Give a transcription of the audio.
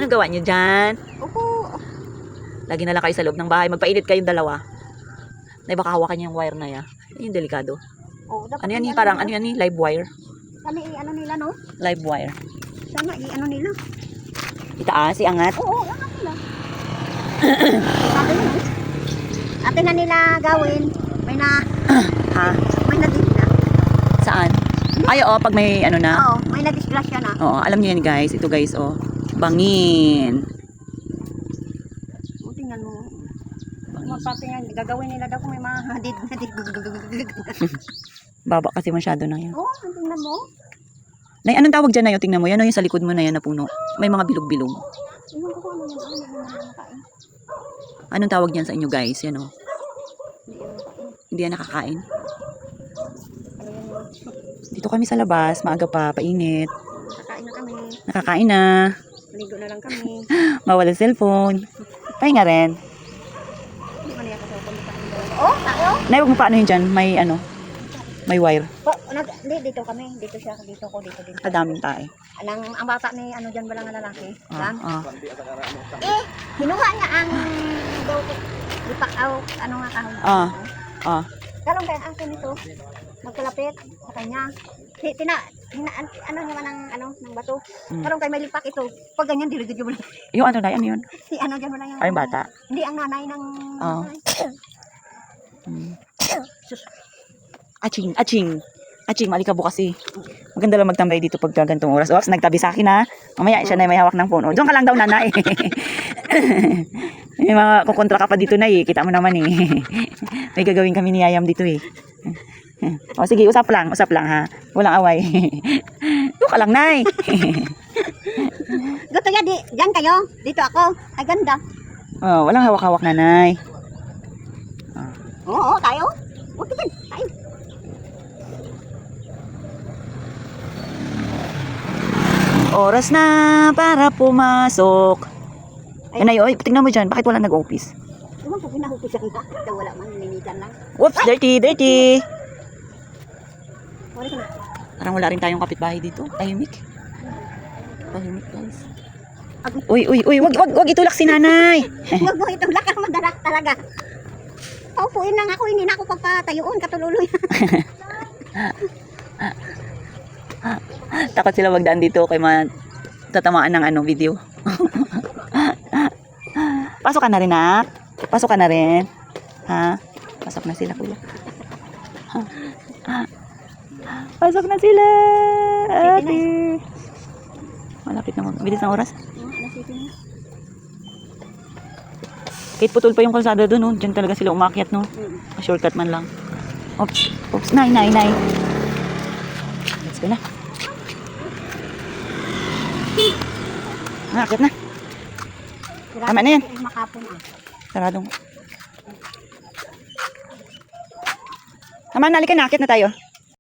Anong gawa niyo dyan? Opo. Lagi na lang kayo sa loob ng bahay. Magpainit kayong dalawa. Na baka hawakan niyo yung wire na yan. Yung delikado. Oh, dapat Ano yan? Parang ano yan? Live wire. Sana ano nila, no? Live wire. Sana ano nila. Itaas, iangat. Oo, ano nila. Sabi mo, ate na nila gawin. May na, Ha? may na-disgrasya. Saan? Ay, oo, pag may ano na. Oo, may na-disgrasya na. Oo, alam niyo yan guys. Ito guys, oh. Bangin. O, tingnan mo. Mapatingnan, gagawin nila daw kung may mga hadid. Baba kasi masyado na yan. Oo, tingnan mo. Nay, anong tawag dyan na yun? Tingnan mo. Yan o yung sa likod mo na yan na puno. May mga bilog-bilog. Tingnan ko kung ano yan. Ano yung nakakain. Anong tawag dyan sa inyo guys? Yan o. Hindi yan nakakain. Ano yan yun? Dito kami sa labas. Maaga pa. Painit. Kakain na kami. Nakakain na. Maligo na lang kami. Bawal ang cellphone. Pahinga rin. Hindi man yan kasi kung kami dalawa. Oh, tayo? Nay, huwag mo paano yun dyan? May ano? May wire. Oh, hindi, dito kami. Dito siya. Dito ko. Dito din. Kadaming tae. Ang bata ni ano dyan ba lang ang lalaki? Lang? Ah. Kinuha niya ang daw lipak ano nga kahon. Ah. Ah. Kalong kaya akin ito. Magkalapit sa kanya. Ano niya man ang ano ng bato. Kalong kay may lipak ito. Pag ganyan diligid mo lang. Yung ano na, ano yun? Si ano dyan mo lang yung Ay, bata. Hindi ang nanay ng Sus. Aching, aching. Aching, malikabok kasi. Maganda lang magtambay dito pag gantong oras. Ops, nagtabi sa akin ha. Mamaya siya na may hawak ng phone. O, doon ka lang daw nanay. May mga kukontra ka pa dito na eh. Kita mo naman eh. May gagawin kami ni Yayam dito eh. O sige, usap lang ha. Walang away. Doon ka lang, nay. Gusto niya dyan kayo. Dito ako. Ay ganda. Oh, walang hawak-hawak nanay. Oo, tayo. Okay din. Tayo. Oras na para pumasok. Ay, nay, oy, tingnan mo dyan. Bakit wala nag-office? Ewan ko, pinahupisan na. Wala man, nilinitan lang. Whoops, dirty, dirty. Wala ka na. Parang wala rin tayong kapitbahay dito. Tahimik. Tahimik, guys. Uy, wag itulak si nanay. Huwag mo itulak ang madalas talaga. Paupuin lang ako, hindi na ako pagpatayuon, katululoy. Takot sila magdaan dito kay tatamaan ng ano, video. Pasok ka na rin, ha? Pasok ka na rin. Ha? Pasok na sila, kuya. Pasok na sila. Ate. Malapit na bilis ng oras. Kahit putol pa yung kalsada doon, no? Diyan talaga sila umakyat, no? Shortcut man lang. Oops, nay. Let's go na. Akyat na. Tama na yan. Saradong. Tama na, halika na. Akyat na tayo.